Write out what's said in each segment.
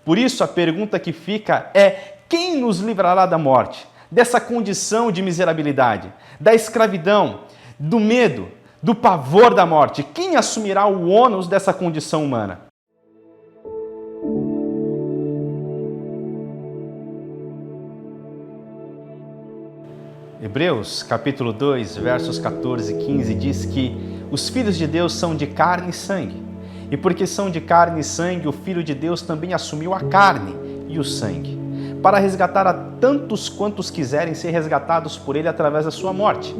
Por isso, a pergunta que fica é: quem nos livrará da morte, dessa condição de miserabilidade, da escravidão, do medo, do pavor da morte? Quem assumirá o ônus dessa condição humana? Hebreus, capítulo 2, versos 14 e 15 diz que os filhos de Deus são de carne e sangue. E porque são de carne e sangue, o Filho de Deus também assumiu a carne e o sangue, para resgatar a tantos quantos quiserem ser resgatados por ele através da sua morte.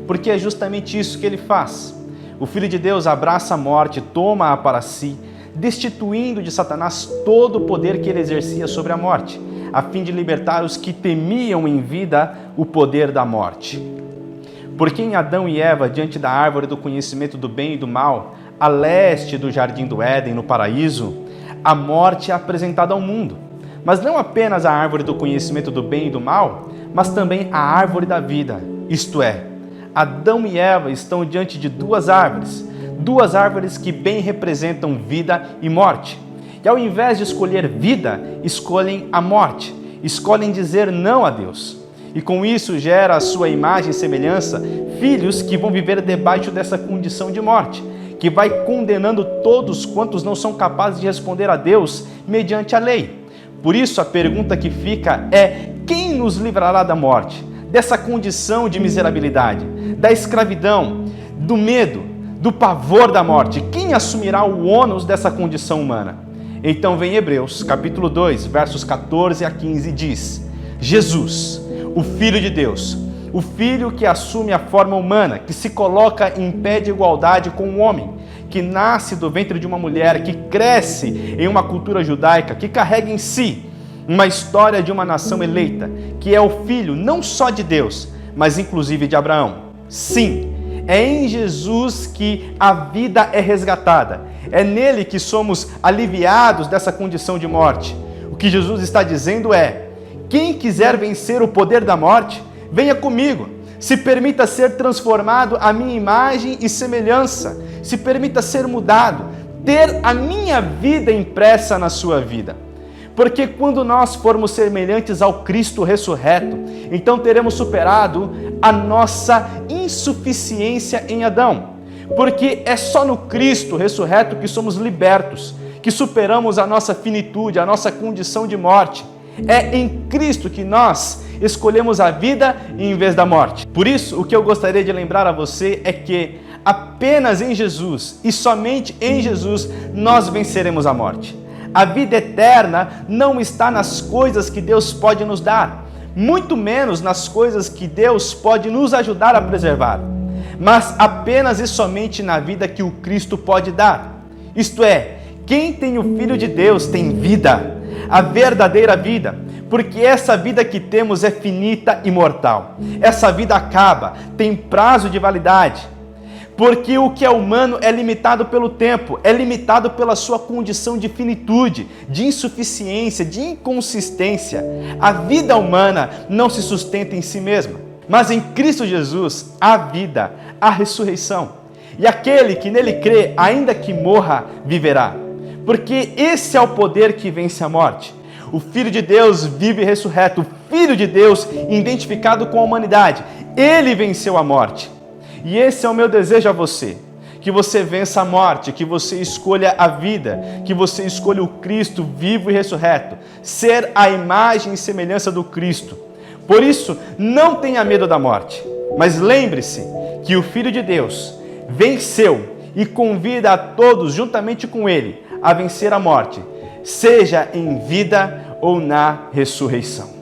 Porque é justamente isso que ele faz. O Filho de Deus abraça a morte, toma-a para si, destituindo de Satanás todo o poder que ele exercia sobre a morte, a fim de libertar os que temiam em vida o poder da morte. Porque em Adão e Eva, diante da árvore do conhecimento do bem e do mal, a leste do jardim do Éden, no paraíso, a morte é apresentada ao mundo. Mas não apenas a árvore do conhecimento do bem e do mal, mas também a árvore da vida. Isto é, Adão e Eva estão diante de duas árvores que bem representam vida e morte. E ao invés de escolher vida, escolhem a morte, escolhem dizer não a Deus. E com isso gera a sua imagem e semelhança filhos que vão viver debaixo dessa condição de morte, que vai condenando todos quantos não são capazes de responder a Deus mediante a lei. Por isso a pergunta que fica é: quem nos livrará da morte, dessa condição de miserabilidade, da escravidão, do medo, do pavor da morte? Quem assumirá o ônus dessa condição humana? Então vem Hebreus, capítulo 2, versos 14 a 15, diz: Jesus, o Filho de Deus, o Filho que assume a forma humana, que se coloca em pé de igualdade com o homem, que nasce do ventre de uma mulher, que cresce em uma cultura judaica, que carrega em si uma história de uma nação eleita, que é o Filho não só de Deus, mas inclusive de Abraão. Sim, é em Jesus que a vida é resgatada. É nele que somos aliviados dessa condição de morte. O que Jesus está dizendo é: quem quiser vencer o poder da morte, venha comigo. Se permita ser transformado à minha imagem e semelhança. Se permita ser mudado, ter a minha vida impressa na sua vida. Porque quando nós formos semelhantes ao Cristo ressurreto, então teremos superado a nossa insuficiência em Adão. Porque é só no Cristo ressurreto que somos libertos, que superamos a nossa finitude, a nossa condição de morte. É em Cristo que nós escolhemos a vida em vez da morte. Por isso, o que eu gostaria de lembrar a você é que apenas em Jesus e somente em Jesus nós venceremos a morte. A vida eterna não está nas coisas que Deus pode nos dar, muito menos nas coisas que Deus pode nos ajudar a preservar, mas apenas e somente na vida que o Cristo pode dar. Isto é, quem tem o Filho de Deus tem vida, a verdadeira vida, porque essa vida que temos é finita e mortal. Essa vida acaba, tem prazo de validade. Porque o que é humano é limitado pelo tempo, é limitado pela sua condição de finitude, de insuficiência, de inconsistência. A vida humana não se sustenta em si mesma, mas em Cristo Jesus há vida, há ressurreição. E aquele que nele crê, ainda que morra, viverá. Porque esse é o poder que vence a morte. O Filho de Deus vive ressurreto, o Filho de Deus identificado com a humanidade. Ele venceu a morte. E esse é o meu desejo a você, que você vença a morte, que você escolha a vida, que você escolha o Cristo vivo e ressurreto, ser a imagem e semelhança do Cristo. Por isso, não tenha medo da morte, mas lembre-se que o Filho de Deus venceu e convida a todos, juntamente com ele, a vencer a morte, seja em vida ou na ressurreição.